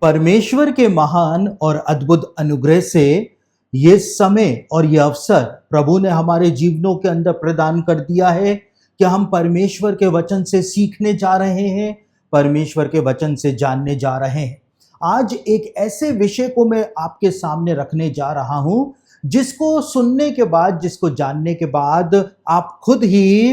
परमेश्वर के महान और अद्भुत अनुग्रह से ये समय और ये अवसर प्रभु ने हमारे जीवनों के अंदर प्रदान कर दिया है कि हम परमेश्वर के वचन से सीखने जा रहे हैं, परमेश्वर के वचन से जानने जा रहे हैं। आज एक ऐसे विषय को मैं आपके सामने रखने जा रहा हूं जिसको सुनने के बाद, जिसको जानने के बाद आप खुद ही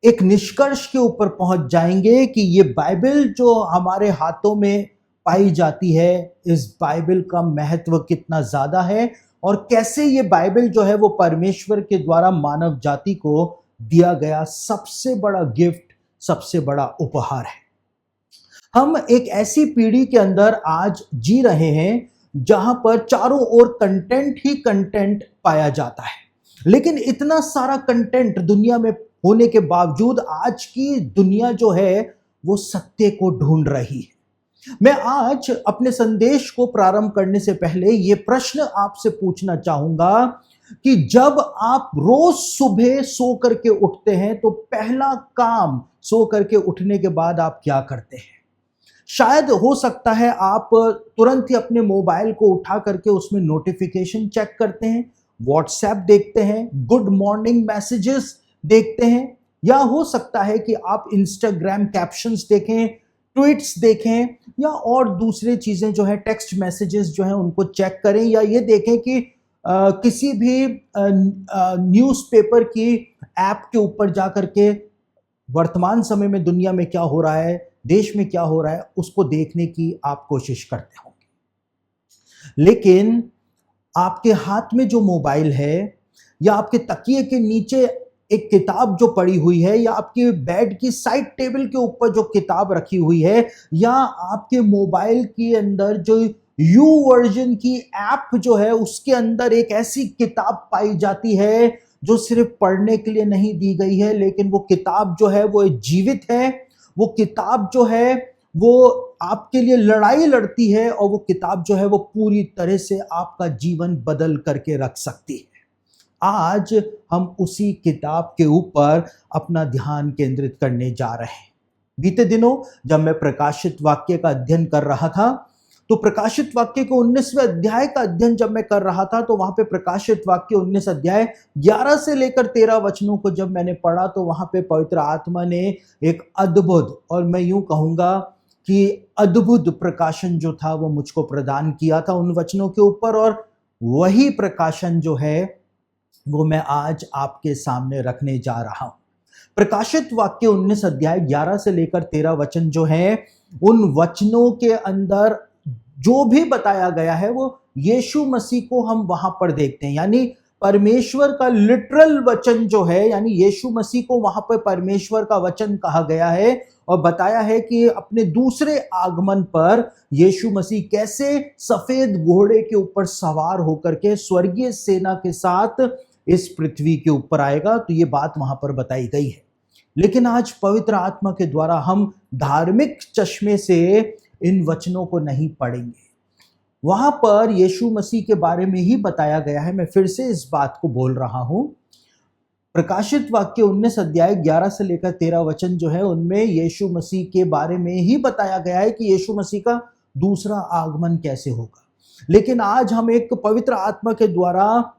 एक निष्कर्ष के ऊपर पहुंच जाएंगे कि ये बाइबल जो हमारे हाथों में पाई जाती है, इस बाइबल का महत्व कितना ज्यादा है और कैसे ये बाइबल जो है वो परमेश्वर के द्वारा मानव जाति को दिया गया सबसे बड़ा गिफ्ट, सबसे बड़ा उपहार है। हम एक ऐसी पीढ़ी के अंदर आज जी रहे हैं जहां पर चारों ओर कंटेंट ही कंटेंट पाया जाता है, लेकिन इतना सारा कंटेंट दुनिया में होने के बावजूद आज की दुनिया जो है वो सत्य को ढूंढ रही है। मैं आज अपने संदेश को प्रारंभ करने से पहले ये प्रश्न आपसे पूछना चाहूंगा कि जब आप रोज सुबह सो करके उठते हैं तो पहला काम सो करके उठने के बाद आप क्या करते हैं? शायद हो सकता है आप तुरंत ही अपने मोबाइल को उठा करके उसमें नोटिफिकेशन चेक करते हैं, व्हाट्सएप देखते हैं, गुड मॉर्निंग मैसेजेस देखते हैं, या हो सकता है कि आप इंस्टाग्राम कैप्शंस देखें, ट्वीट्स देखें, या और दूसरे चीजें जो है टेक्स्ट मैसेजेस जो हैं उनको चेक करें, या ये देखें कि किसी भी न्यूज़पेपर की ऐप के ऊपर जा करके वर्तमान समय में दुनिया में क्या हो रहा है, देश में क्या हो रहा है, उसको देखने की आप कोशिश करते होंगे। लेकिन आपके हाथ में जो मोबाइल है, या आपके तकिए के नीचे एक किताब जो पड़ी हुई है, या आपके बेड की साइड टेबल के ऊपर जो किताब रखी हुई है, या आपके मोबाइल के अंदर जो यू वर्जन की ऐप जो है उसके अंदर एक ऐसी किताब पाई जाती है जो सिर्फ पढ़ने के लिए नहीं दी गई है, लेकिन वो किताब जो है वो जीवित है। वो किताब जो है वो आपके लिए लड़ाई लड़ती है, और वो किताब जो है वो पूरी तरह से आपका जीवन बदल करके रख सकती है। आज हम उसी किताब के ऊपर अपना ध्यान केंद्रित करने जा रहे हैं। बीते दिनों जब मैं प्रकाशित वाक्य का अध्ययन कर रहा था, तो प्रकाशित वाक्य के 19वें अध्याय का अध्ययन जब मैं कर रहा था, तो वहां पे प्रकाशित वाक्य 19 अध्याय 11 से लेकर 13 वचनों को जब मैंने पढ़ा, तो वहां पे पवित्र आत्मा ने एक अद्भुत, और मैं यूं कहूंगा कि अद्भुत प्रकाशन जो था वो मुझको प्रदान किया था उन वचनों के ऊपर, और वही प्रकाशन जो है वो मैं आज आपके सामने रखने जा रहा हूं। प्रकाशित वाक्य 19 अध्याय 11 से लेकर 13 वचन जो है, उन वचनों के अंदर जो भी बताया गया है वो यीशु मसीह को हम वहां पर देखते हैं। यानी परमेश्वर का लिटरल वचन जो है, यानी यीशु मसीह को वहां पर परमेश्वर का वचन कहा गया है, और बताया है कि अपने दूसरे आगमन पर यीशु मसीह कैसे सफेद घोड़े के ऊपर सवार होकर के स्वर्गीय सेना के साथ इस पृथ्वी के ऊपर आएगा। तो ये बात वहां पर बताई गई है। लेकिन आज पवित्र आत्मा के द्वारा हम धार्मिक चश्मे से इन वचनों को नहीं पढ़ेंगे। वहां पर यीशु मसीह के बारे में ही बताया गया है। मैं फिर से इस बात को बोल रहा हूं। प्रकाशित वाक्य 19 अध्याय 11 से लेकर 13 वचन जो है, उनमें यीशु मसीह के बारे में ही बताया गया है कि यीशु मसीह का दूसरा आगमन कैसे होगा। लेकिन आज हम एक पवित्र आत्मा के द्वारा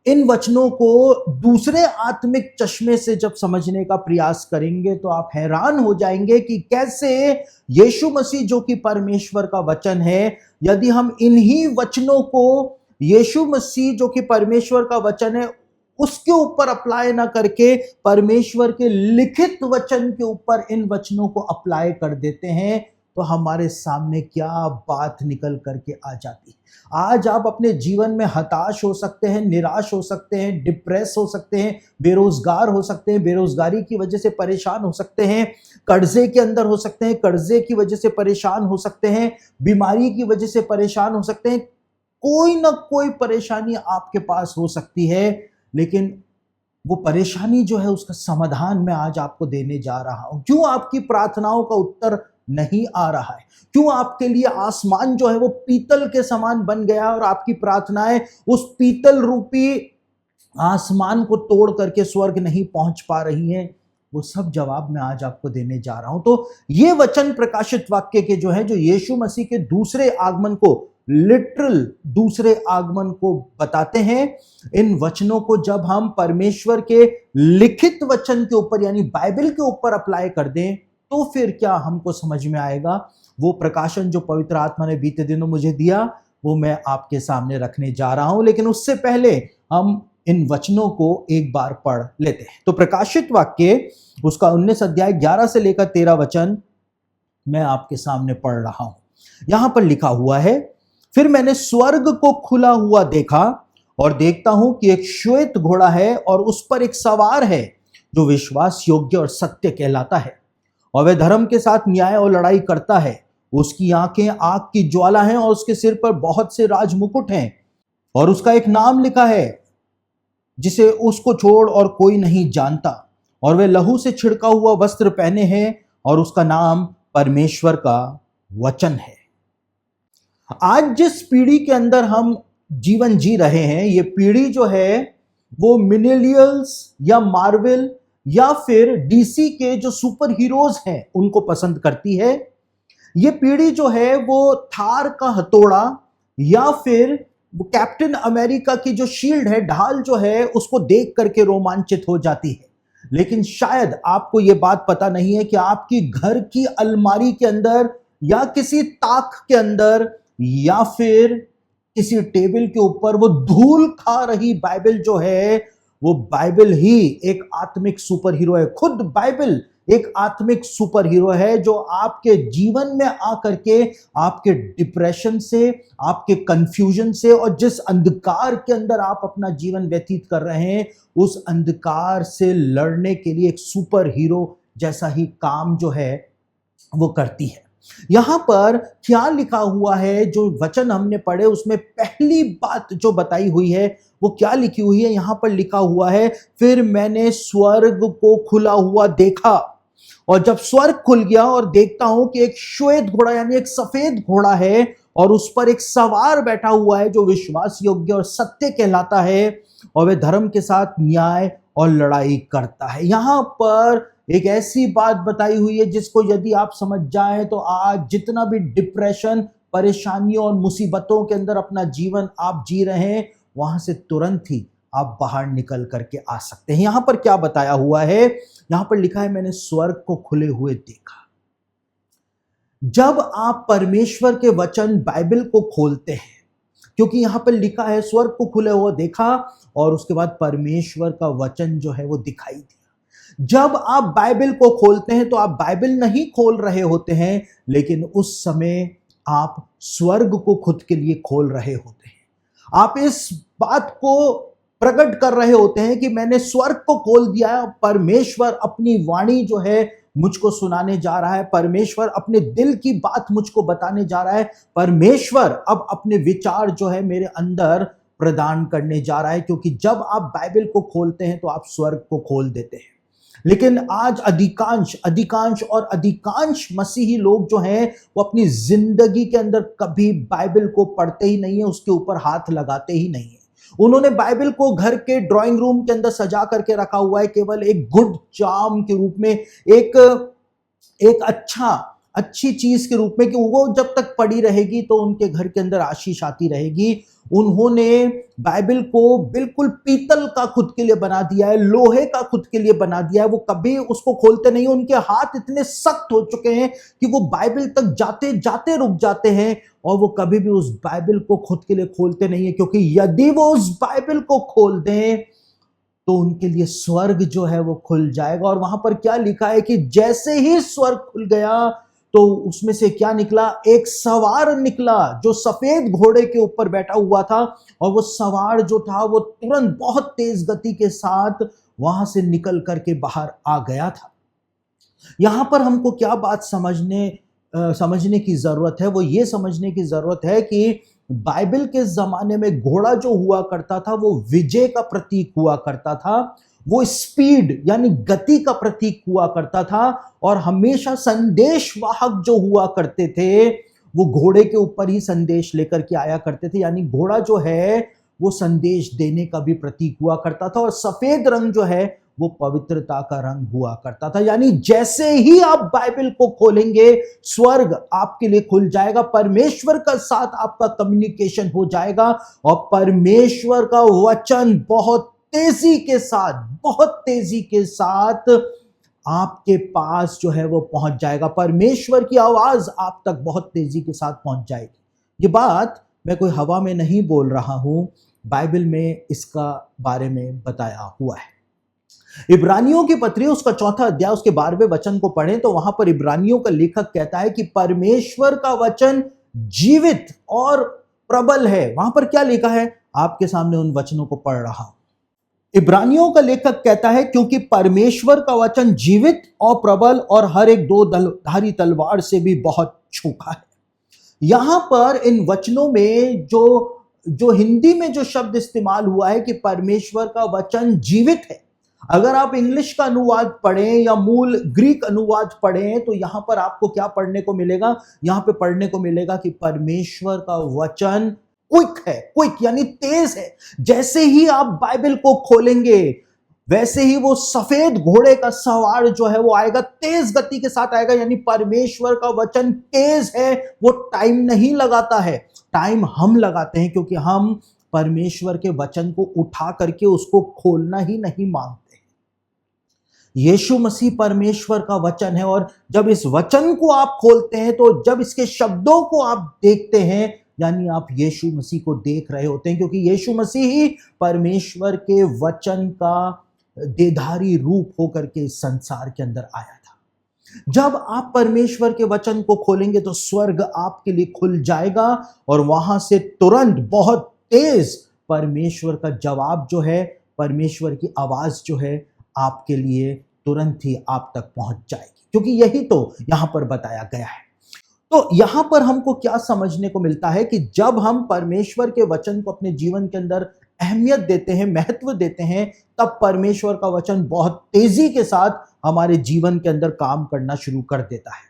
इन वचनों को दूसरे आत्मिक चश्मे से जब समझने का प्रयास करेंगे, तो आप हैरान हो जाएंगे कि कैसे यीशु मसीह जो कि परमेश्वर का वचन है, यदि हम इन्हीं वचनों को यीशु मसीह जो कि परमेश्वर का वचन है उसके ऊपर अप्लाई ना करके परमेश्वर के लिखित वचन के ऊपर इन वचनों को अप्लाई कर देते हैं, तो हमारे सामने क्या बात निकल करके आ जाती है। आज आप अपने जीवन में हताश हो सकते हैं, निराश हो सकते हैं, डिप्रेस हो सकते हैं, बेरोजगार हो सकते हैं, बेरोजगारी की वजह से परेशान हो सकते हैं, कर्जे के अंदर हो सकते हैं, कर्जे की वजह से परेशान हो सकते हैं, बीमारी की वजह से परेशान हो सकते हैं। कोई ना कोई परेशानी आपके पास हो सकती है, लेकिन वो परेशानी जो है उसका समाधान मैं आज आपको देने जा रहा हूं। क्यों आपकी प्रार्थनाओं का उत्तर नहीं आ रहा है? क्यों आपके लिए आसमान जो है वो पीतल के समान बन गया और आपकी प्रार्थनाएं उस पीतल रूपी आसमान को तोड़ करके स्वर्ग नहीं पहुंच पा रही हैं? वो सब जवाब मैं आज आपको देने जा रहा हूं। तो ये वचन प्रकाशित वाक्य के जो है, जो यीशु मसीह के दूसरे आगमन को, लिटरल दूसरे आगमन को बताते हैं। इन वचनों को जब हम परमेश्वर के लिखित वचन के ऊपर यानी बाइबल के ऊपर अप्लाई कर दें तो फिर क्या हमको समझ में आएगा। वो प्रकाशन जो पवित्र आत्मा ने बीते दिनों मुझे दिया वो मैं आपके सामने रखने जा रहा हूं, लेकिन उससे पहले हम इन वचनों को एक बार पढ़ लेते हैं। तो प्रकाशित वाक्य उसका 19 अध्याय 11 से लेकर 13 वचन मैं आपके सामने पढ़ रहा हूं। यहां पर लिखा हुआ है, फिर मैंने स्वर्ग को खुला हुआ देखा और देखता हूं कि एक श्वेत घोड़ा है और उस पर एक सवार है जो विश्वास योग्य और सत्य कहलाता है और वह धर्म के साथ न्याय और लड़ाई करता है। उसकी आंखें आग की ज्वाला हैं और उसके सिर पर बहुत से राज मुकुट हैं और उसका एक नाम लिखा है जिसे उसको छोड़ और कोई नहीं जानता और वह लहू से छिड़का हुआ वस्त्र पहने हैं और उसका नाम परमेश्वर का वचन है। आज जिस पीढ़ी के अंदर हम जीवन जी रहे हैं, ये पीढ़ी जो है वो मिलेनियल्स या मार्वल या फिर डीसी के जो सुपर हीरोज हैं उनको पसंद करती है। ये पीढ़ी जो है वो थार का हथौड़ा या फिर वो कैप्टन अमेरिका की जो शील्ड है, ढाल जो है, उसको देख करके रोमांचित हो जाती है। लेकिन शायद आपको ये बात पता नहीं है कि आपकी घर की अलमारी के अंदर या किसी ताक के अंदर या फिर किसी टेबल के ऊपर वो धूल खा रही बाइबल जो है, वो बाइबल ही एक आत्मिक सुपर हीरो है। खुद बाइबल एक आत्मिक सुपर हीरो है जो आपके जीवन में आकर के आपके डिप्रेशन से, आपके कंफ्यूजन से और जिस अंधकार के अंदर आप अपना जीवन व्यतीत कर रहे हैं उस अंधकार से लड़ने के लिए एक सुपर हीरो जैसा ही काम जो है वो करती है। यहां पर क्या लिखा हुआ है, जो वचन हमने पढ़े उसमें पहली बात जो बताई हुई है वो क्या लिखी हुई है। यहां पर लिखा हुआ है, फिर मैंने स्वर्ग को खुला हुआ देखा और जब स्वर्ग खुल गया और देखता हूं कि एक श्वेत घोड़ा यानी एक सफेद घोड़ा है और उस पर एक सवार बैठा हुआ है जो विश्वास योग्य और सत्य कहलाता है और वह धर्म के साथ न्याय और लड़ाई करता है। यहां पर एक ऐसी बात बताई हुई है जिसको यदि आप समझ जाएं तो आज जितना भी डिप्रेशन, परेशानियों और मुसीबतों के अंदर अपना जीवन आप जी रहे हैं वहां से तुरंत ही आप बाहर निकल करके आ सकते हैं। यहां पर क्या बताया हुआ है, यहां पर लिखा है, मैंने स्वर्ग को खुले हुए देखा। जब आप परमेश्वर के वचन बाइबल को खोलते हैं, क्योंकि यहां पर लिखा है स्वर्ग को खुले हुआ देखा और उसके बाद परमेश्वर का वचन जो है वो दिखाई दिया। जब आप बाइबल को खोलते हैं तो आप बाइबल नहीं खोल रहे होते हैं, लेकिन उस समय आप स्वर्ग को खुद के लिए खोल रहे होते हैं। आप इस बात को प्रकट कर रहे होते हैं कि मैंने स्वर्ग को खोल दिया है। परमेश्वर अपनी वाणी जो है मुझको सुनाने जा रहा है, परमेश्वर अपने दिल की बात मुझको बताने जा रहा है, परमेश्वर अब अपने विचार जो है मेरे अंदर प्रदान करने जा रहा है। क्योंकि जब आप बाइबल को खोलते हैं तो आप स्वर्ग को खोल देते हैं। लेकिन आज अधिकांश मसीही लोग जो हैं वो अपनी जिंदगी के अंदर कभी बाइबल को पढ़ते ही नहीं है, उसके ऊपर हाथ लगाते ही नहीं है। उन्होंने बाइबल को घर के ड्राइंग रूम के अंदर सजा करके रखा हुआ है, केवल एक गुड चार्म के रूप में, एक अच्छी चीज के रूप में कि वो जब तक पड़ी रहेगी तो उनके घर के अंदर आशीष आती रहेगी। उन्होंने बाइबल को बिल्कुल पीतल का खुद के लिए बना दिया है, लोहे का खुद के लिए बना दिया है। वो कभी उसको खोलते नहीं, उनके हाथ इतने सख्त हो चुके हैं कि वो बाइबल तक जाते जाते रुक जाते हैं और वो कभी भी उस बाइबल को खुद के लिए खोलते नहीं है। क्योंकि यदि वो उस बाइबल को खोल दें तो उनके लिए स्वर्ग जो है वो खुल जाएगा। और वहां पर क्या लिखा है कि जैसे ही स्वर्ग खुल गया तो उसमें से क्या निकला, एक सवार निकला जो सफेद घोड़े के ऊपर बैठा हुआ था और वो सवार जो था वो तुरंत बहुत तेज गति के साथ वहां से निकल करके बाहर आ गया था। यहां पर हमको क्या बात समझने की जरूरत है, वो ये समझने की जरूरत है कि बाइबल के जमाने में घोड़ा जो हुआ करता था वो विजय का प्रतीक हुआ करता था, वो स्पीड यानी गति का प्रतीक हुआ करता था और हमेशा संदेशवाहक जो हुआ करते थे वो घोड़े के ऊपर ही संदेश लेकर के आया करते थे। यानी घोड़ा जो है वो संदेश देने का भी प्रतीक हुआ करता था और सफेद रंग जो है वो पवित्रता का रंग हुआ करता था। यानी जैसे ही आप बाइबल को खोलेंगे, स्वर्ग आपके लिए खुल जाएगा, परमेश्वर का साथ आपका कम्युनिकेशन हो जाएगा और परमेश्वर का वचन बहुत तेजी के साथ आपके पास जो है वो पहुंच जाएगा। परमेश्वर की आवाज आप तक बहुत तेजी के साथ पहुंच जाएगी। ये बात मैं कोई हवा में नहीं बोल रहा हूं, बाइबल में इसका बारे में बताया हुआ है। इब्रानियों की पत्री उसका 4 अध्याय उसके 12वें वचन को पढ़ें तो वहां पर इब्रानियों का लेखक कहता है कि परमेश्वर का वचन जीवित और प्रबल है। वहां पर क्या लिखा है, आपके सामने उन वचनों को पढ़ रहा हूं। इब्रानियों का लेखक कहता है क्योंकि परमेश्वर का वचन जीवित और प्रबल और हर एक दो धारी तलवार से भी बहुत छूखा है। यहां पर इन वचनों में जो हिंदी में जो शब्द इस्तेमाल हुआ है कि परमेश्वर का वचन जीवित है, अगर आप इंग्लिश का अनुवाद पढ़ें या मूल ग्रीक अनुवाद पढ़ें तो यहां पर आपको क्या पढ़ने को मिलेगा, यहां पे पढ़ने को मिलेगा कि परमेश्वर का वचन क्विक है, क्विक यानी तेज है। जैसे ही आप बाइबल को खोलेंगे वैसे ही वो सफेद घोड़े का सवार जो है वो आएगा, तेज गति के साथ आएगा। यानी परमेश्वर का वचन तेज है, वो टाइम नहीं लगाता है। टाइम हम लगाते हैं क्योंकि हम परमेश्वर के वचन को उठा करके उसको खोलना ही नहीं मांगते। यीशु मसीह परमेश्वर का वचन है और जब इस वचन को आप खोलते हैं तो जब इसके शब्दों को आप देखते हैं यानी आप यीशु मसीह को देख रहे होते हैं, क्योंकि यीशु मसीह ही परमेश्वर के वचन का देधारी रूप होकर के इस संसार के अंदर आया था। जब आप परमेश्वर के वचन को खोलेंगे तो स्वर्ग आपके लिए खुल जाएगा और वहां से तुरंत बहुत तेज परमेश्वर का जवाब जो है, परमेश्वर की आवाज जो है आपके लिए तुरंत ही आप तक पहुंच जाएगी, क्योंकि यही तो यहां पर बताया गया है। तो यहां पर हमको क्या समझने को मिलता है कि जब हम परमेश्वर के वचन को अपने जीवन के अंदर अहमियत देते हैं, महत्व देते हैं, तब परमेश्वर का वचन बहुत तेजी के साथ हमारे जीवन के अंदर काम करना शुरू कर देता है।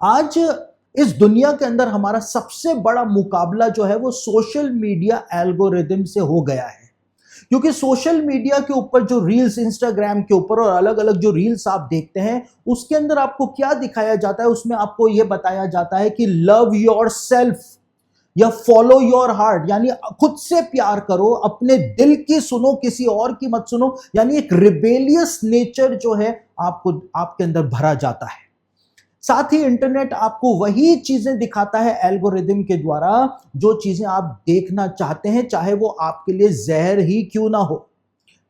आज इस दुनिया के अंदर हमारा सबसे बड़ा मुकाबला जो है वो सोशल मीडिया एल्गोरिदम से हो गया है, क्योंकि सोशल मीडिया के ऊपर जो रील्स, इंस्टाग्राम के ऊपर और अलग अलग जो रील्स आप देखते हैं उसके अंदर आपको क्या दिखाया जाता है, उसमें आपको यह बताया जाता है कि लव योर सेल्फ या फॉलो योर हार्ट, यानी खुद से प्यार करो, अपने दिल की सुनो, किसी और की मत सुनो। यानी एक रिबेलियस नेचर जो है आपको आपके अंदर भरा जाता है। साथ ही इंटरनेट आपको वही चीजें दिखाता है एल्गोरिदम के द्वारा जो चीजें आप देखना चाहते हैं, चाहे वो आपके लिए जहर ही क्यों ना हो।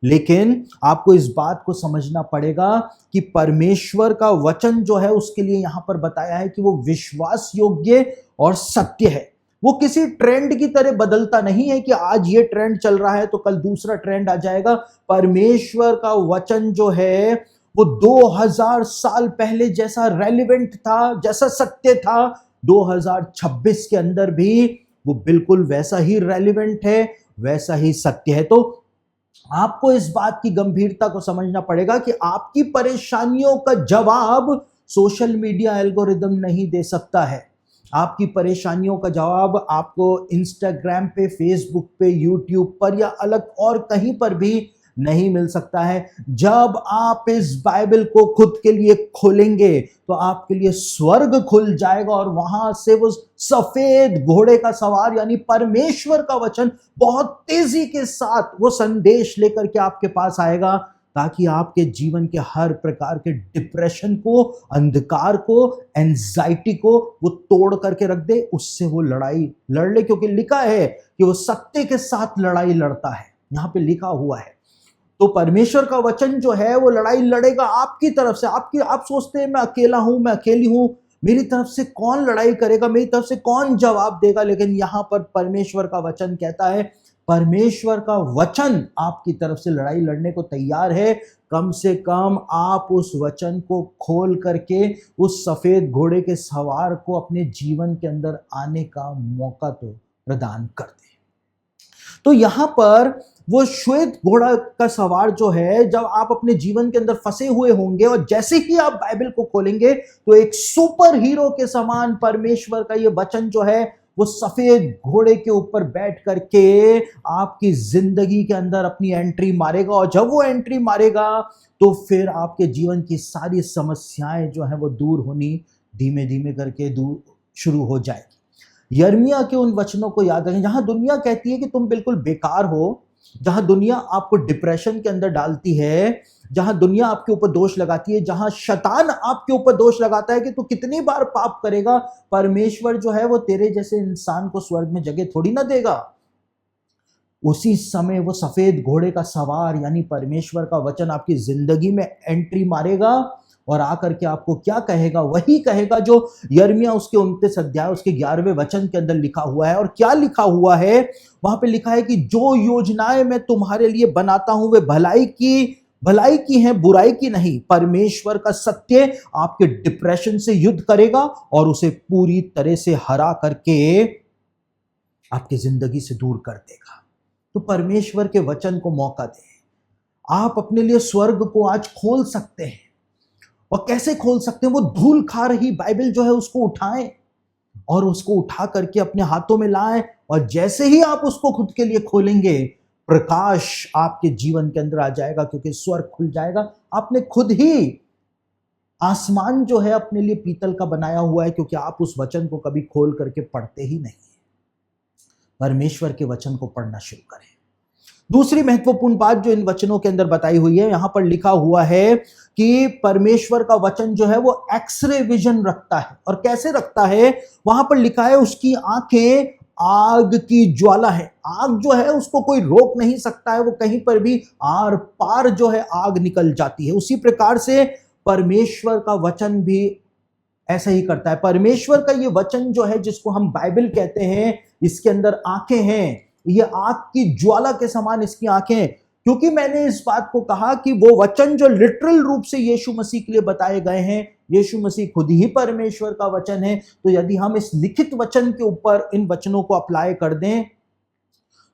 लेकिन आपको इस बात को समझना पड़ेगा कि परमेश्वर का वचन जो है उसके लिए यहां पर बताया है कि वो विश्वास योग्य और सत्य है। वो किसी ट्रेंड की तरह बदलता नहीं है कि आज ये ट्रेंड चल रहा है तो कल दूसरा ट्रेंड आ जाएगा। परमेश्वर का वचन जो है वो 2000 साल पहले जैसा रेलिवेंट था, जैसा सत्य था, 2026 के अंदर भी वो बिल्कुल वैसा ही रेलिवेंट है, वैसा ही सत्य है। तो आपको इस बात की गंभीरता को समझना पड़ेगा कि आपकी परेशानियों का जवाब सोशल मीडिया एल्गोरिदम नहीं दे सकता है। आपकी परेशानियों का जवाब आपको इंस्टाग्राम पे, फेसबुक पे, यूट्यूब पर या अलग और कहीं पर भी नहीं मिल सकता है। जब आप इस बाइबल को खुद के लिए खोलेंगे तो आपके लिए स्वर्ग खुल जाएगा और वहां से वो सफेद घोड़े का सवार यानी परमेश्वर का वचन बहुत तेजी के साथ वो संदेश लेकर के आपके पास आएगा, ताकि आपके जीवन के हर प्रकार के डिप्रेशन को, अंधकार को, एंजाइटी को वो तोड़ करके रख दे, उससे वो लड़ाई लड़ ले। क्योंकि लिखा है कि वो सत्य के साथ लड़ाई लड़ता है, यहां पे लिखा हुआ है। तो परमेश्वर का वचन जो है वो लड़ाई लड़ेगा आपकी तरफ से। आप सोचते हैं मैं अकेला हूं, मैं अकेली हूं, मेरी तरफ से कौन लड़ाई करेगा, मेरी तरफ से कौन जवाब देगा। लेकिन यहां पर परमेश्वर का वचन कहता है, परमेश्वर का वचन आपकी तरफ से लड़ाई लड़ने को तैयार है। कम से कम आप उस वचन को खोल करके उस सफेद घोड़े के सवार को अपने जीवन के अंदर आने का मौका तो प्रदान कर दे। तो यहां पर वो श्वेत घोड़ा का सवार जो है, जब आप अपने जीवन के अंदर फंसे हुए होंगे और जैसे ही आप बाइबल को खोलेंगे तो एक सुपर हीरो के समान परमेश्वर का ये वचन जो है वो सफेद घोड़े के ऊपर बैठ करके आपकी जिंदगी के अंदर अपनी एंट्री मारेगा, और जब वो एंट्री मारेगा तो फिर आपके जीवन की सारी समस्याएं जो है वो दूर होनी धीमे धीमे करके दूर शुरू हो जाएगी। यिर्मयाह के उन वचनों को याद रखें जहां दुनिया कहती है कि तुम बिल्कुल बेकार हो, जहां दुनिया आपको डिप्रेशन के अंदर डालती है, जहां दुनिया आपके ऊपर दोष लगाती है, जहां शैतान आपके ऊपर दोष लगाता है कि तू कितनी बार पाप करेगा, परमेश्वर जो है वो तेरे जैसे इंसान को स्वर्ग में जगह थोड़ी ना देगा। उसी समय वो सफेद घोड़े का सवार यानी परमेश्वर का वचन आपकी जिंदगी में एंट्री मारेगा और आकर के आपको क्या कहेगा, वही कहेगा जो यिर्मयाह उसके 29 अध्याय उसके 11वें वचन के अंदर लिखा हुआ है। और क्या लिखा हुआ है वहां पे? लिखा है कि जो योजनाएं मैं तुम्हारे लिए बनाता हूं वे भलाई की हैं, बुराई की नहीं। परमेश्वर का सत्य आपके डिप्रेशन से युद्ध करेगा और उसे पूरी तरह से हरा करके आपकी जिंदगी से दूर कर देगा। तो परमेश्वर के वचन को मौका दें। आप अपने लिए स्वर्ग को आज खोल सकते हैं। और कैसे खोल सकते हैं? वो धूल खा रही बाइबल जो है उसको उठाएं और उसको उठा करके अपने हाथों में लाएं, और जैसे ही आप उसको खुद के लिए खोलेंगे, प्रकाश आपके जीवन के अंदर आ जाएगा, क्योंकि स्वर्ग खुल जाएगा। आपने खुद ही आसमान जो है अपने लिए पीतल का बनाया हुआ है, क्योंकि आप उस वचन को कभी खोल करके पढ़ते ही नहीं। परमेश्वर के वचन को पढ़ना शुरू करें। दूसरी महत्वपूर्ण बात जो इन वचनों के अंदर बताई हुई है, यहां पर लिखा हुआ है कि परमेश्वर का वचन जो है वो एक्सरे विजन रखता है। और कैसे रखता है? वहां पर लिखा है उसकी आंखें आग की ज्वाला है। आग जो है उसको कोई रोक नहीं सकता है, वो कहीं पर भी आर पार जो है आग निकल जाती है। उसी प्रकार से परमेश्वर का वचन भी ऐसा ही करता है। परमेश्वर का ये वचन जो है जिसको हम बाइबल कहते हैं, इसके अंदर आंखें हैं, ये आग की ज्वाला के समान इसकी आंखें। क्योंकि मैंने इस बात को कहा कि वो वचन जो लिटरल रूप से यीशु मसीह के लिए बताए गए हैं, यीशु मसीह खुद ही परमेश्वर का वचन है। तो यदि हम इस लिखित वचन के ऊपर इन वचनों को अप्लाई कर दें,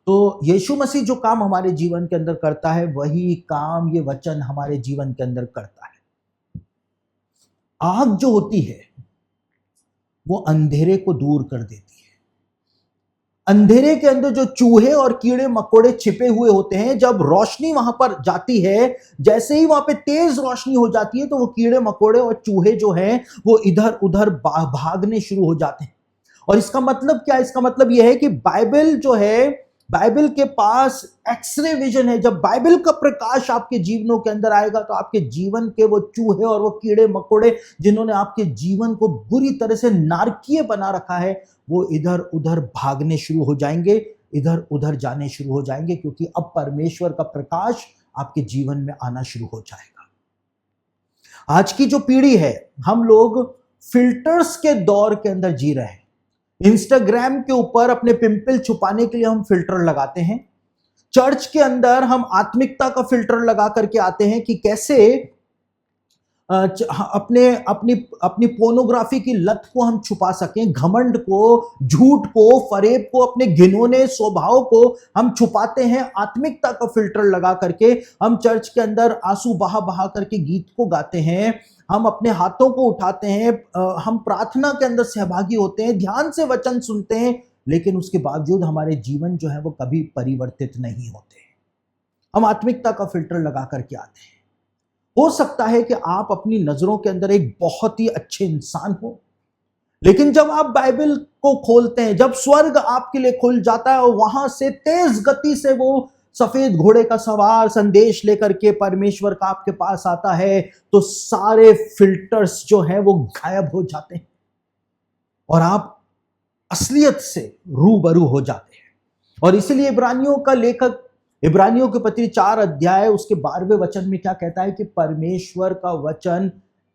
तो यीशु मसीह जो काम हमारे जीवन के अंदर करता है वही काम ये वचन हमारे जीवन के अंदर करता है। आग जो होती है वो अंधेरे को दूर कर देती है। अंधेरे के अंदर जो चूहे और कीड़े मकोड़े छिपे हुए होते हैं, जब रोशनी वहां पर जाती है, जैसे ही वहां पे तेज रोशनी हो जाती है, तो वो कीड़े मकोड़े और चूहे जो हैं वो इधर उधर भागने शुरू हो जाते हैं। और इसका मतलब क्या है? इसका मतलब यह है कि बाइबल जो है, बाइबल के पास एक्सरे विजन है। जब बाइबल का प्रकाश आपके जीवनों के अंदर आएगा तो आपके जीवन के वो चूहे और वो कीड़े मकोड़े जिन्होंने आपके जीवन को बुरी तरह से नारकीय बना रखा है, वो इधर उधर भागने शुरू हो जाएंगे, इधर उधर जाने शुरू हो जाएंगे, क्योंकि अब परमेश्वर का प्रकाश आपके जीवन में आना शुरू हो जाएगा। आज की जो पीढ़ी है, हम लोग फिल्टर्स के दौर के अंदर जी रहे हैं। इंस्टाग्राम के ऊपर अपने पिंपल छुपाने के लिए हम फिल्टर लगाते हैं। चर्च के अंदर हम आत्मिकता का फिल्टर लगा करके आते हैं कि कैसे अपने अपनी अपनी पोर्नोग्राफी की लत को हम छुपा सकें, घमंड को, झूठ को, फरेब को, अपने घिनौने स्वभाव को हम छुपाते हैं। आत्मिकता का फिल्टर लगा करके हम चर्च के अंदर आंसू बहा बहा करके गीत को गाते हैं, हम अपने हाथों को उठाते हैं, हम प्रार्थना के अंदर सहभागी होते हैं, ध्यान से वचन सुनते हैं, लेकिन उसके बावजूद हमारे जीवन जो है वो कभी परिवर्तित नहीं होते। हम आत्मिकता का फिल्टर लगा करके आते हैं। हो सकता है कि आप अपनी नजरों के अंदर एक बहुत ही अच्छे इंसान हो, लेकिन जब आप बाइबल को खोलते हैं, जब स्वर्ग आपके लिए खुल जाता है और वहां से तेज गति से वो सफेद घोड़े का सवार संदेश लेकर के परमेश्वर का आपके पास आता है, तो सारे फिल्टर्स जो हैं वो गायब हो जाते हैं और आप असलियत से रूबरू हो जाते हैं। और इसलिए इब्रानियों का लेखक इब्रानियों के पत्री 4 अध्याय उसके 12वें वचन में क्या कहता है कि परमेश्वर का वचन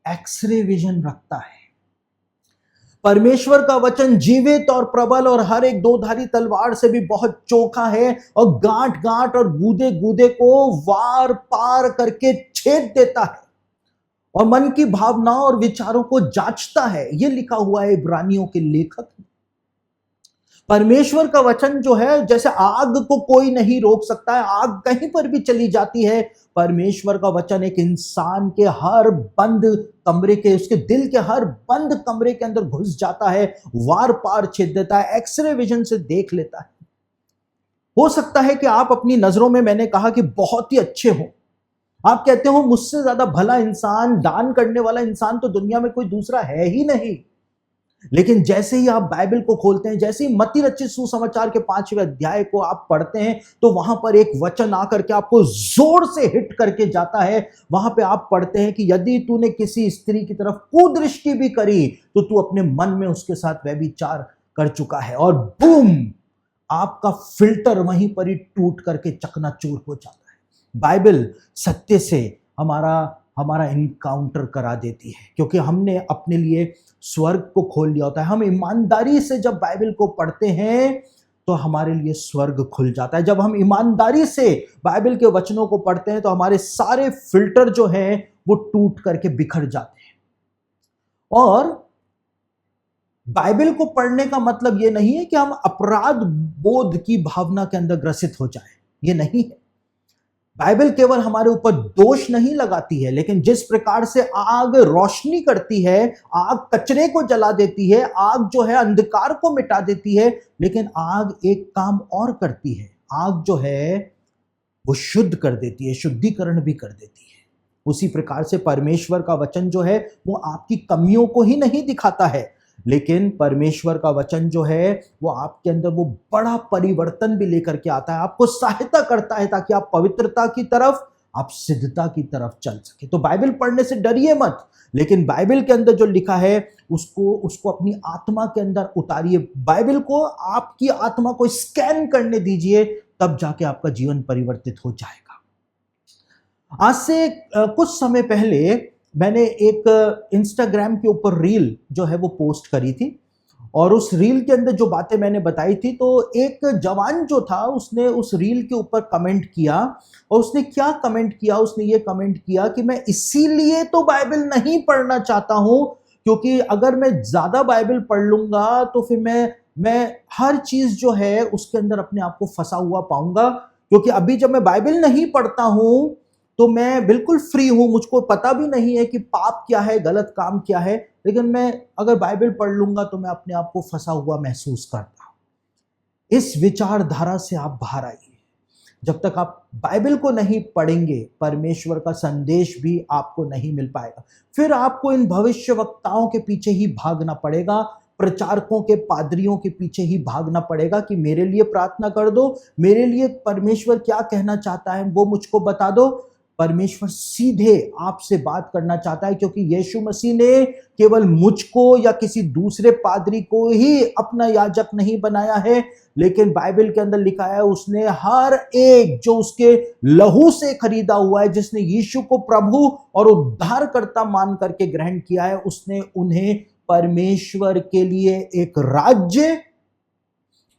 एक्सरे विजन रखता है। परमेश्वर का वचन जीवित और प्रबल और हर एक दोधारी तलवार से भी बहुत चोखा है और गांठ गांठ और गूदे गूदे को वार पार करके छेद देता है और मन की भावनाओं और विचारों को जांचता है। यह लिखा हुआ है इब्रानियों के लेखक ने। परमेश्वर का वचन जो है, जैसे आग को कोई नहीं रोक सकता है, आग कहीं पर भी चली जाती है, परमेश्वर का वचन एक इंसान के हर बंद कमरे के, उसके दिल के हर बंद कमरे के अंदर घुस जाता है, वार पार छेद देता है, एक्सरे विजन से देख लेता है। हो सकता है कि आप अपनी नजरों में, मैंने कहा कि बहुत ही अच्छे हो, आप कहते हो मुझसे ज्यादा भला इंसान, दान करने वाला इंसान तो दुनिया में कोई दूसरा है ही नहीं। लेकिन जैसे ही आप बाइबल को खोलते हैं, जैसे ही मत्ती रचित सुसमाचार के 5वें अध्याय को आप पढ़ते हैं, तो वहां पर एक वचन आकर के आपको जोर से हिट करके जाता है। वहां पे आप पढ़ते हैं कि यदि तूने किसी स्त्री की तरफ कुदृष्टि भी करी तो तू अपने मन में उसके साथ व्यभिचार कर चुका है, और बूम, आपका फिल्टर वहीं पर ही टूट करके चकनाचूर हो जाता है। बाइबल सत्य से हमारा इनकाउंटर करा देती है, क्योंकि हमने अपने लिए स्वर्ग को खोल लिया होता है। हम ईमानदारी से जब बाइबल को पढ़ते हैं तो हमारे लिए स्वर्ग खुल जाता है। जब हम ईमानदारी से बाइबल के वचनों को पढ़ते हैं तो हमारे सारे फिल्टर जो हैं वो टूट करके बिखर जाते हैं। और बाइबल को पढ़ने का मतलब ये नहीं है कि हम अपराध बोध की भावना के अंदर ग्रसित हो जाएं, ये नहीं है। बाइबल केवल हमारे ऊपर दोष नहीं लगाती है, लेकिन जिस प्रकार से आग रोशनी करती है, आग कचरे को जला देती है, आग जो है अंधकार को मिटा देती है, लेकिन आग एक काम और करती है, आग जो है वो शुद्ध कर देती है, शुद्धिकरण भी कर देती है। उसी प्रकार से परमेश्वर का वचन जो है वो आपकी कमियों को ही नहीं दिखाता है, लेकिन परमेश्वर का वचन जो है वो आपके अंदर वो बड़ा परिवर्तन भी लेकर के आता है, आपको सहायता करता है ताकि आप पवित्रता की तरफ, आप सिद्धता की तरफ चल सके। तो बाइबल पढ़ने से डरिए मत, लेकिन बाइबल के अंदर जो लिखा है उसको अपनी आत्मा के अंदर उतारिए। बाइबल को आपकी आत्मा को स्कैन करने दीजिए, तब जाके आपका जीवन परिवर्तित हो जाएगा। आज से कुछ समय पहले मैंने एक इंस्टाग्राम के ऊपर रील जो है वो पोस्ट करी थी, और उस रील के अंदर जो बातें मैंने बताई थी, तो एक जवान जो था उसने उस रील के ऊपर कमेंट किया, और उसने क्या कमेंट किया, उसने ये कमेंट किया कि मैं इसीलिए तो बाइबल नहीं पढ़ना चाहता हूं, क्योंकि अगर मैं ज्यादा बाइबल पढ़ लूंगा तो फिर मैं हर चीज जो है उसके अंदर अपने आप को फंसा हुआ पाऊंगा, क्योंकि अभी जब मैं बाइबल नहीं पढ़ता हूं तो मैं बिल्कुल फ्री हूं, मुझको पता भी नहीं है कि पाप क्या है, गलत काम क्या है, लेकिन मैं अगर बाइबल पढ़ लूंगा तो मैं अपने आप को फंसा हुआ महसूस करता हूं। इस विचारधारा से आप बाहर आइए। जब तक आप बाइबल को नहीं पढ़ेंगे, परमेश्वर का संदेश भी आपको नहीं मिल पाएगा। फिर आपको इन भविष्यवक्ताओं के पीछे ही भागना पड़ेगा, प्रचारकों के, पादरियों के पीछे ही भागना पड़ेगा कि मेरे लिए प्रार्थना कर दो, मेरे लिए परमेश्वर क्या कहना चाहता है वो मुझको बता दो। परमेश्वर सीधे आपसे बात करना चाहता है, क्योंकि यीशु मसीह ने केवल मुझको या किसी दूसरे पादरी को ही अपना याजक नहीं बनाया है, लेकिन बाइबल के अंदर लिखा है उसने हर एक जो उसके लहू से खरीदा हुआ है, जिसने यीशु को प्रभु और उद्धारकर्ता मान करके ग्रहण किया है, उसने उन्हें परमेश्वर के लिए एक राज्य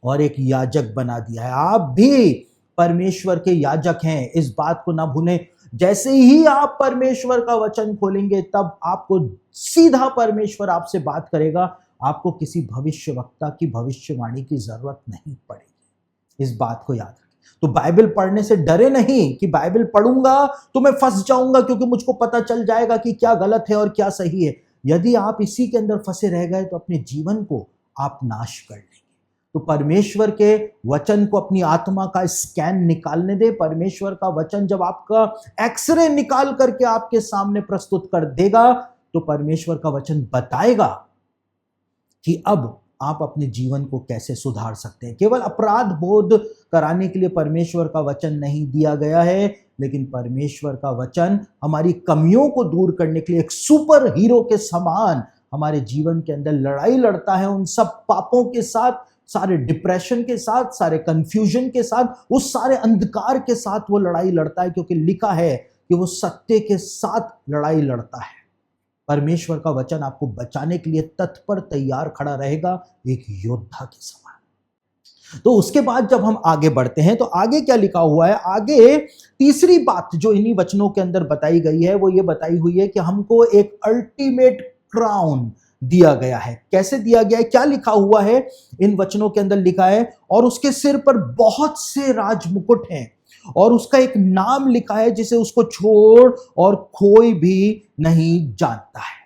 और एक याजक बना दिया है। आप भी परमेश्वर के याजक हैं, इस बात को ना भूलें। जैसे ही आप परमेश्वर का वचन खोलेंगे तब आपको सीधा परमेश्वर आपसे बात करेगा, आपको किसी भविष्यवक्ता की भविष्यवाणी की जरूरत नहीं पड़ेगी। इस बात को याद रखें। तो बाइबल पढ़ने से डरे नहीं कि बाइबल पढ़ूंगा तो मैं फंस जाऊंगा, क्योंकि मुझको पता चल जाएगा कि क्या गलत है और क्या सही है। यदि आप इसी के अंदर फंसे रह गए तो अपने जीवन को आप नाश कर लेंगे। तो परमेश्वर के वचन को अपनी आत्मा का स्कैन निकालने दे। परमेश्वर का वचन जब आपका एक्सरे निकाल करके आपके सामने प्रस्तुत कर देगा, तो परमेश्वर का वचन बताएगा कि अब आप अपने जीवन को कैसे सुधार सकते हैं। केवल अपराध बोध कराने के लिए परमेश्वर का वचन नहीं दिया गया है, लेकिन परमेश्वर का वचन हमारी कमियों को दूर करने के लिए एक सुपर हीरो के समान हमारे जीवन के अंदर लड़ाई लड़ता है, उन सब पापों के साथ, सारे डिप्रेशन के साथ, सारे कंफ्यूजन के साथ, उस सारे अंधकार के साथ वो लड़ाई लड़ता है, क्योंकि लिखा है कि वो सत्य के साथ लड़ाई लड़ता है। परमेश्वर का वचन आपको बचाने के लिए तत्पर तैयार खड़ा रहेगा, एक योद्धा के समान। तो उसके बाद जब हम आगे बढ़ते हैं तो आगे क्या लिखा हुआ है, आगे तीसरी बात जो इन्हीं वचनों के अंदर बताई गई है वो ये बताई हुई है कि हमको एक अल्टीमेट क्राउन दिया गया है। कैसे दिया गया है, क्या लिखा हुआ है इन वचनों के अंदर लिखा है, और उसके सिर पर बहुत से राजमुकुट हैं और उसका एक नाम लिखा है जिसे उसको छोड़ और कोई भी नहीं जानता है।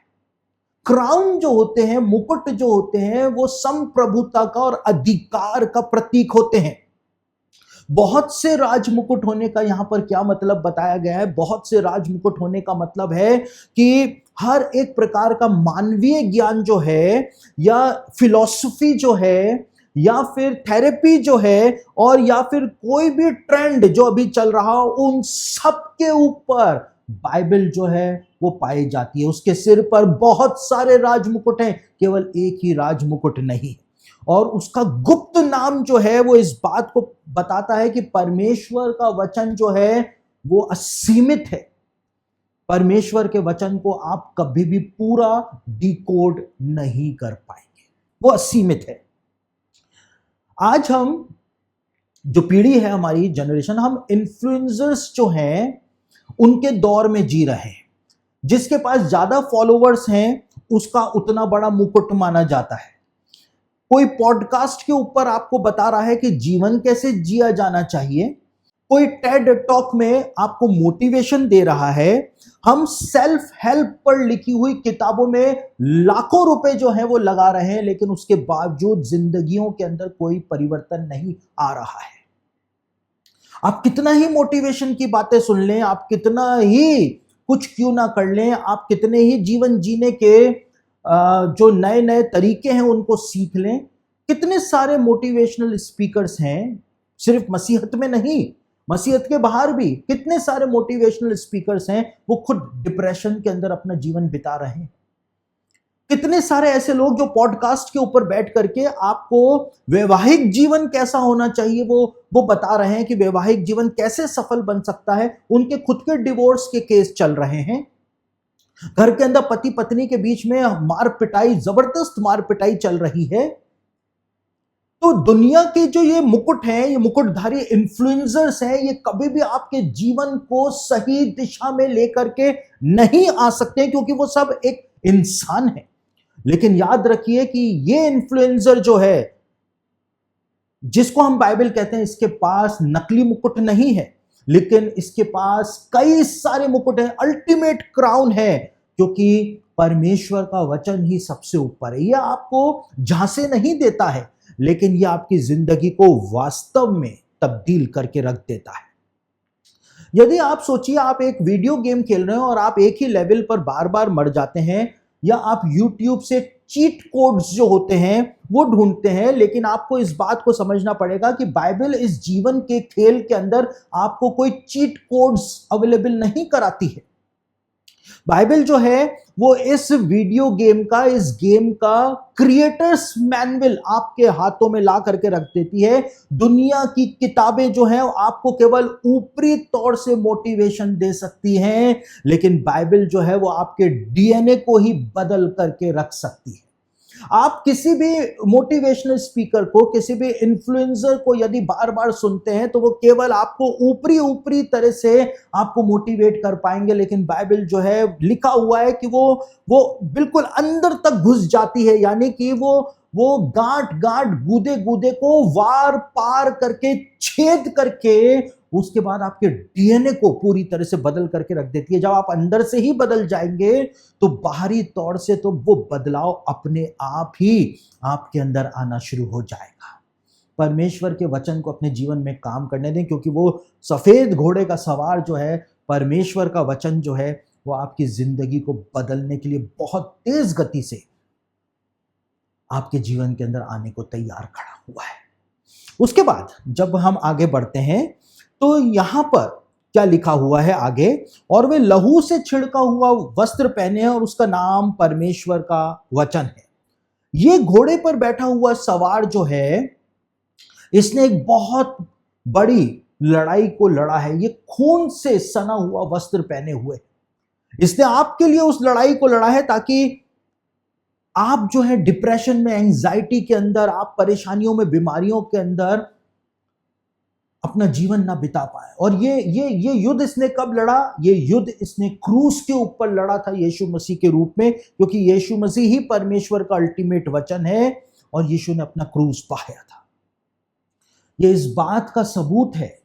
क्राउन जो होते हैं, मुकुट जो होते हैं, वो संप्रभुता का और अधिकार का प्रतीक होते हैं। बहुत से राजमुकुट होने का यहां पर क्या मतलब बताया गया है? बहुत से राजमुकुट होने का मतलब है कि हर एक प्रकार का मानवीय ज्ञान जो है, या फिलॉसफी जो है, या फिर थेरेपी जो है, और या फिर कोई भी ट्रेंड जो अभी चल रहा हो, उन सब के ऊपर बाइबल जो है वो पाई जाती है। उसके सिर पर बहुत सारे राजमुकुट हैं, केवल एक ही राजमुकुट नहीं। और उसका गुप्त नाम जो है वो इस बात को बताता है कि परमेश्वर का वचन जो है वो असीमित है। परमेश्वर के वचन को आप कभी भी पूरा डिकोड नहीं कर पाएंगे, वो असीमित है। आज हम जो पीढ़ी है, हमारी जनरेशन, हम इन्फ्लुएंसर्स जो हैं उनके दौर में जी रहे हैं। जिसके पास ज्यादा फॉलोवर्स हैं उसका उतना बड़ा मुकुट माना जाता है। कोई पॉडकास्ट के ऊपर आपको बता रहा है कि जीवन कैसे जिया जाना चाहिए, कोई टेड टॉक में आपको मोटिवेशन दे रहा है। हम सेल्फ हेल्प पर लिखी हुई किताबों में लाखों रुपए जो है वो लगा रहे हैं, लेकिन उसके बावजूद जिंदगियों के अंदर कोई परिवर्तन नहीं आ रहा है। आप कितना ही मोटिवेशन की बातें सुन लें, आप कितना ही कुछ क्यों ना कर लें, आप कितने ही जीवन जीने के जो नए नए तरीके हैं उनको सीख लें, कितने सारे मोटिवेशनल स्पीकर्स हैं, सिर्फ मसीहत में नहीं, मसीहत के बाहर भी कितने सारे मोटिवेशनल स्पीकर्स हैं, वो खुद डिप्रेशन के अंदर अपना जीवन बिता रहे हैं। कितने सारे ऐसे लोग जो पॉडकास्ट के ऊपर बैठ करके आपको वैवाहिक जीवन कैसा होना चाहिए वो बता रहे हैं कि वैवाहिक जीवन कैसे सफल बन सकता है। उनके खुद के डिवोर्स के केस चल रहे हैं, घर के अंदर पति पत्नी के बीच में मार पिटाई, जबरदस्त मार पिटाई चल रही है। तो दुनिया के जो ये मुकुट हैं, ये मुकुटधारी इन्फ्लुएंसर्स हैं, ये कभी भी आपके जीवन को सही दिशा में लेकर के नहीं आ सकते, क्योंकि वो सब एक इंसान है। लेकिन याद रखिए कि ये इन्फ्लुएंसर जो है, जिसको हम बाइबल कहते हैं, इसके पास नकली मुकुट नहीं है, लेकिन इसके पास कई सारे मुकुट हैं, अल्टीमेट क्राउन है, क्योंकि परमेश्वर का वचन ही सबसे ऊपर है। यह आपको झांसे नहीं देता है, लेकिन यह आपकी जिंदगी को वास्तव में तब्दील करके रख देता है। यदि आप सोचिए, आप एक वीडियो गेम खेल रहे हो और आप एक ही लेवल पर बार बार मर जाते हैं, या आप YouTube से चीट कोड्स जो होते हैं वो ढूंढते हैं, लेकिन आपको इस बात को समझना पड़ेगा कि बाइबल इस जीवन के खेल के अंदर आपको कोई चीट कोड्स अवेलेबल नहीं कराती है। बाइबल जो है वो इस वीडियो गेम का, इस गेम का क्रिएटर्स मैनुअल आपके हाथों में ला करके रख देती है। दुनिया की किताबें जो हैं आपको केवल ऊपरी तौर से मोटिवेशन दे सकती हैं, लेकिन बाइबल जो है वो आपके डीएनए को ही बदल करके रख सकती है। आप किसी भी मोटिवेशनल स्पीकर को, किसी भी इन्फ्लुएंसर को यदि बार बार सुनते हैं तो वो केवल आपको ऊपरी ऊपरी तरह से आपको मोटिवेट कर पाएंगे, लेकिन बाइबल जो है लिखा हुआ है कि वो बिल्कुल अंदर तक घुस जाती है, यानी कि वो गांठ गांठ गूदे गूदे को वार पार करके, छेद करके, उसके बाद आपके डीएनए को पूरी तरह से बदल करके रख देती है। जब आप अंदर से ही बदल जाएंगे तो बाहरी तौर से तो वो बदलाव अपने आप ही आपके अंदर आना शुरू हो जाएगा। परमेश्वर के वचन को अपने जीवन में काम करने दें, क्योंकि वो सफेद घोड़े का सवार जो है, परमेश्वर का वचन जो है, वो आपकी जिंदगी को बदलने के लिए बहुत तेज गति से आपके जीवन के अंदर आने को तैयार खड़ा हुआ है। उसके बाद जब हम आगे बढ़ते हैं तो यहां पर क्या लिखा हुआ है आगे, और वे लहू से छिड़का हुआ वस्त्र पहने हैं और उसका नाम परमेश्वर का वचन है। ये घोड़े पर बैठा हुआ सवार जो है, इसने एक बहुत बड़ी लड़ाई को लड़ा है। ये खून से सना हुआ वस्त्र पहने हुए, इसने आपके लिए उस लड़ाई को लड़ा है ताकि आप जो है डिप्रेशन में, एंजाइटी के अंदर, आप परेशानियों में, बीमारियों के अंदर अपना जीवन ना बिता पाए। और ये युद्ध इसने कब लड़ा? ये युद्ध इसने क्रूस के ऊपर लड़ा था यीशु मसीह के रूप में, क्योंकि यीशु मसीह ही परमेश्वर का अल्टीमेट वचन है और यीशु ने अपना क्रूस पाया था। ये इस बात का सबूत है,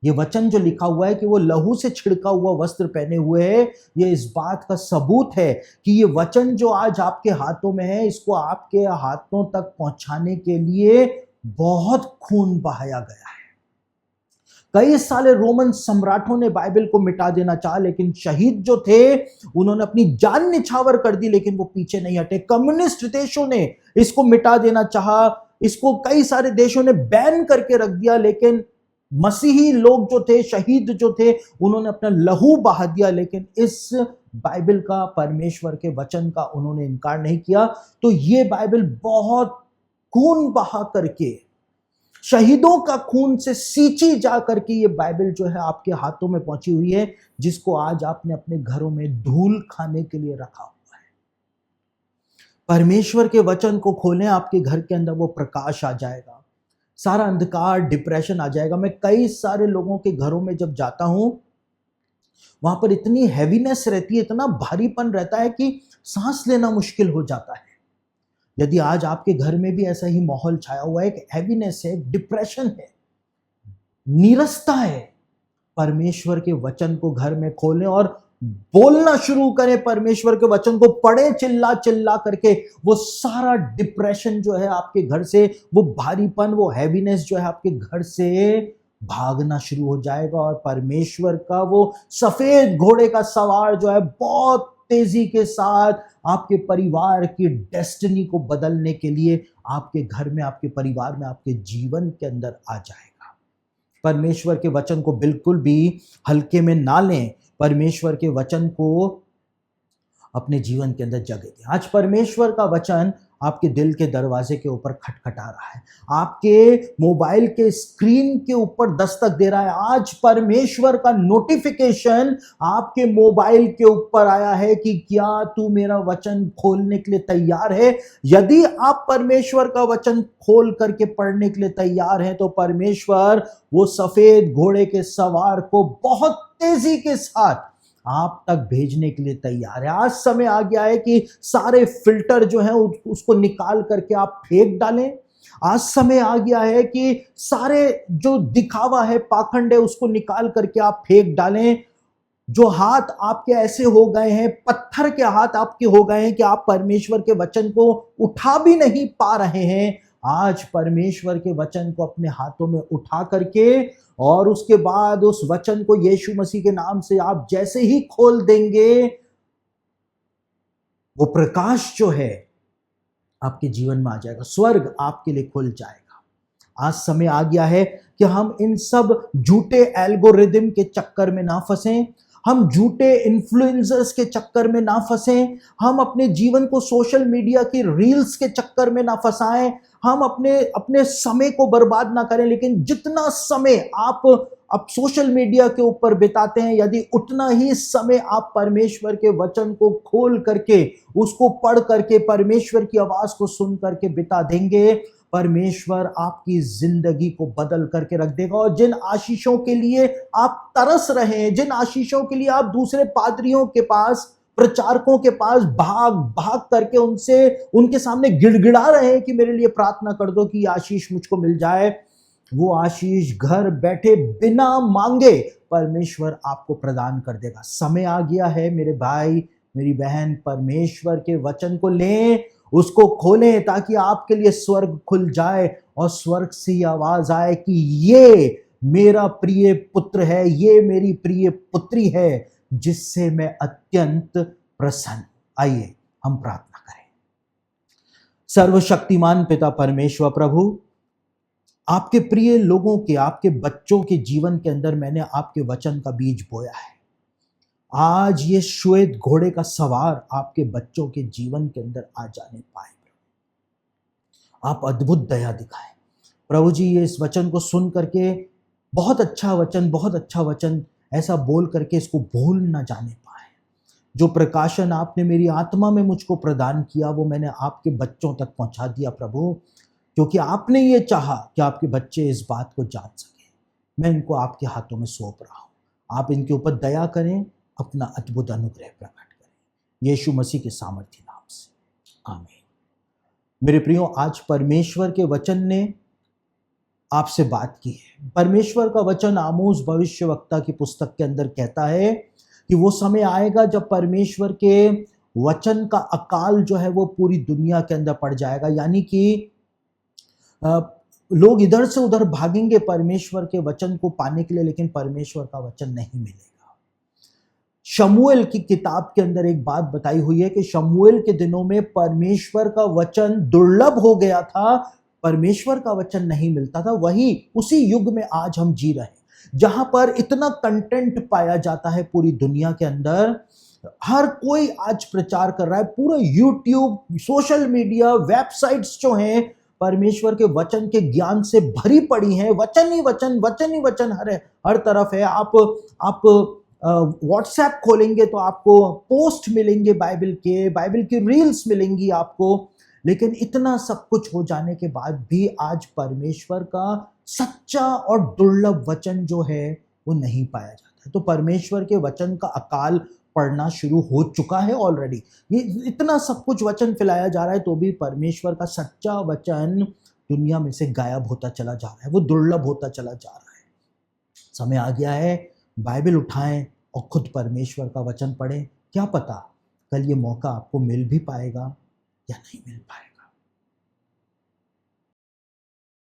ये वचन जो लिखा हुआ है कि वो लहू से छिड़का हुआ वस्त्र पहने हुए है, ये इस बात का सबूत है कि ये वचन जो आज आपके हाथों में है, इसको आपके हाथों तक पहुंचाने के लिए बहुत खून बहाया गया है। कई सारे रोमन सम्राटों ने बाइबल को मिटा देना चाहा, लेकिन शहीद जो थे उन्होंने अपनी जान निछावर कर दी, लेकिन वो पीछे नहीं हटे। कम्युनिस्ट देशों ने इसको मिटा देना चाहा, इसको कई सारे देशों ने बैन करके रख दिया, लेकिन मसीही लोग जो थे, शहीद जो थे, उन्होंने अपना लहू बहा दिया, लेकिन इस बाइबल का, परमेश्वर के वचन का उन्होंने इनकार नहीं किया। तो ये बाइबल बहुत खून बहा करके, शहीदों का खून से सींची जा करके ये बाइबल जो है आपके हाथों में पहुंची हुई है, जिसको आज आपने अपने घरों में धूल खाने के लिए रखा हुआ है। परमेश्वर के वचन को खोलें, आपके घर के अंदर वो प्रकाश आ जाएगा, सारा अंधकार, डिप्रेशन आ जाएगा। मैं कई सारे लोगों के घरों में जब जाता हूं, वहां पर इतनी हैवीनेस रहती है, इतना भारीपन रहता है कि सांस लेना मुश्किल हो जाता है। यदि आज आपके घर में भी ऐसा ही माहौल छाया हुआ है, एक हैवीनेस है, डिप्रेशन है, नीरसता है, परमेश्वर के वचन को घर में खोलें और बोलना शुरू करें, परमेश्वर के वचन को पढ़ें चिल्ला चिल्ला करके। वो सारा डिप्रेशन जो है आपके घर से, वो भारीपन, वो हैवीनेस जो है आपके घर से भागना शुरू हो जाएगा, और परमेश्वर का वो सफेद घोड़े का सवार जो है बहुत तेजी के साथ आपके परिवार की डेस्टिनी को बदलने के लिए आपके घर में, आपके परिवार में, आपके जीवन के अंदर आ जाएगा। परमेश्वर के वचन को बिल्कुल भी हल्के में ना लें, परमेश्वर के वचन को अपने जीवन के अंदर जगह दें। आज परमेश्वर का वचन आपके दिल के दरवाजे के ऊपर खटखटा रहा है, आपके मोबाइल के स्क्रीन के ऊपर दस्तक दे रहा है। आज परमेश्वर का नोटिफिकेशन आपके मोबाइल के ऊपर आया है कि क्या तू मेरा वचन खोलने के लिए तैयार है? यदि आप परमेश्वर का वचन खोल करके पढ़ने के लिए तैयार हैं, तो परमेश्वर वो सफेद घोड़े के सवार को बहुत तेजी के साथ आप तक भेजने के लिए तैयार है। आज समय आ गया है कि सारे फिल्टर जो हैं उसको निकाल करके आप फेंक डालें। आज समय आ गया है कि सारे जो दिखावा है, पाखंड है, उसको निकाल करके आप फेंक डालें। जो हाथ आपके ऐसे हो गए हैं, पत्थर के हाथ आपके हो गए हैं कि आप परमेश्वर के वचन को उठा भी नहीं पा रहे हैं, आज परमेश्वर के वचन को अपने हाथों में उठा करके और उसके बाद उस वचन को यीशु मसीह के नाम से आप जैसे ही खोल देंगे, वो प्रकाश जो है आपके जीवन में आ जाएगा, स्वर्ग आपके लिए खुल जाएगा। आज समय आ गया है कि हम इन सब झूठे एल्गोरिदम के चक्कर में ना फंसें, हम झूठे इन्फ्लुएंसर्स के चक्कर में ना फंसें, हम अपने जीवन को सोशल मीडिया की रील्स के चक्कर में ना फंसाएं, हम अपने समय को बर्बाद ना करें। लेकिन जितना समय आप अब सोशल मीडिया के ऊपर बिताते हैं, यदि उतना ही समय आप परमेश्वर के वचन को खोल करके, उसको पढ़ करके, परमेश्वर की आवाज को सुन करके बिता देंगे, परमेश्वर आपकी जिंदगी को बदल करके रख देगा। और जिन आशीषों के लिए आप तरस रहे हैं, जिन आशीषों के लिए आप दूसरे पादरियों के पास, प्रचारकों के पास भाग भाग करके उनके सामने गिड़गिड़ा रहे हैं कि मेरे लिए प्रार्थना कर दो कि आशीष मुझको मिल जाए, वो आशीष घर बैठे बिना मांगे परमेश्वर आपको प्रदान कर देगा। समय आ गया है मेरे भाई, मेरी बहन, परमेश्वर के वचन को लें, उसको खोलें, ताकि आपके लिए स्वर्ग खुल जाए और स्वर्ग से ही आवाज आए कि ये मेरा प्रिय पुत्र है, ये मेरी प्रिय पुत्री है, जिससे मैं अत्यंत प्रसन्न। आइए हम प्रार्थना करें। सर्वशक्तिमान पिता परमेश्वर प्रभु, आपके प्रिय लोगों के, आपके बच्चों के जीवन के अंदर मैंने आपके वचन का बीज बोया है। आज ये श्वेत घोड़े का सवार आपके बच्चों के जीवन के अंदर आ जाने पाए। आप अद्भुत दया दिखाएं प्रभु जी। ये इस वचन को सुन करके बहुत अच्छा वचन, बहुत अच्छा वचन ऐसा बोल करके इसको भूल ना जाने पाए। जो प्रकाशन आपने मेरी आत्मा में मुझको प्रदान किया, वो मैंने आपके बच्चों तक पहुंचा दिया प्रभु, क्योंकि आपने ये चाहा कि आपके बच्चे इस बात को जान सके। मैं इनको आपके हाथों में सौंप रहा हूँ। आप इनके ऊपर दया करें, अपना अद्भुत अनुग्रह प्रकट करें, यीशु मसीह के सामर्थ्य नाम से, आमीन। मेरे प्रियो, आज परमेश्वर के वचन ने आपसे बात की है। परमेश्वर का वचन आमोस भविष्यवक्ता की पुस्तक के अंदर कहता है कि वो समय आएगा जब परमेश्वर के वचन का अकाल जो है वो पूरी दुनिया के अंदर पड़ जाएगा, यानी कि लोग इधर से उधर भागेंगे परमेश्वर के वचन को पाने के लिए, लेकिन परमेश्वर का वचन नहीं मिलेगा। शमूएल की किताब के अंदर एक बात बताई हुई है कि शमूएल के दिनों में परमेश्वर का वचन दुर्लभ हो गया था, परमेश्वर का वचन नहीं मिलता था। वही उसी युग में आज हम जी रहे हैं, जहां पर इतना कंटेंट पाया जाता है पूरी दुनिया के अंदर। हर कोई आज प्रचार कर रहा है, पूरा यूट्यूब, सोशल मीडिया, वेबसाइट्स जो हैं परमेश्वर के वचन के ज्ञान से भरी पड़ी हैं। वचन ही वचन, वचन ही वचन हर तरफ है। आप व्हाट्सएप खोलेंगे तो आपको पोस्ट मिलेंगे बाइबल की रील्स मिलेंगी आपको। लेकिन इतना सब कुछ हो जाने के बाद भी आज परमेश्वर का सच्चा और दुर्लभ वचन जो है वो नहीं पाया जाता। तो परमेश्वर के वचन का अकाल पड़ना शुरू हो चुका है ऑलरेडी। ये इतना सब कुछ वचन फैलाया जा रहा है तो भी परमेश्वर का सच्चा वचन दुनिया में से गायब होता चला जा रहा है, वो दुर्लभ होता चला जा रहा है। समय आ गया है, बाइबल उठाएं और खुद परमेश्वर का वचन पढ़ें। क्या पता कल ये मौका आपको मिल भी पाएगा या नहीं मिल पाएगा।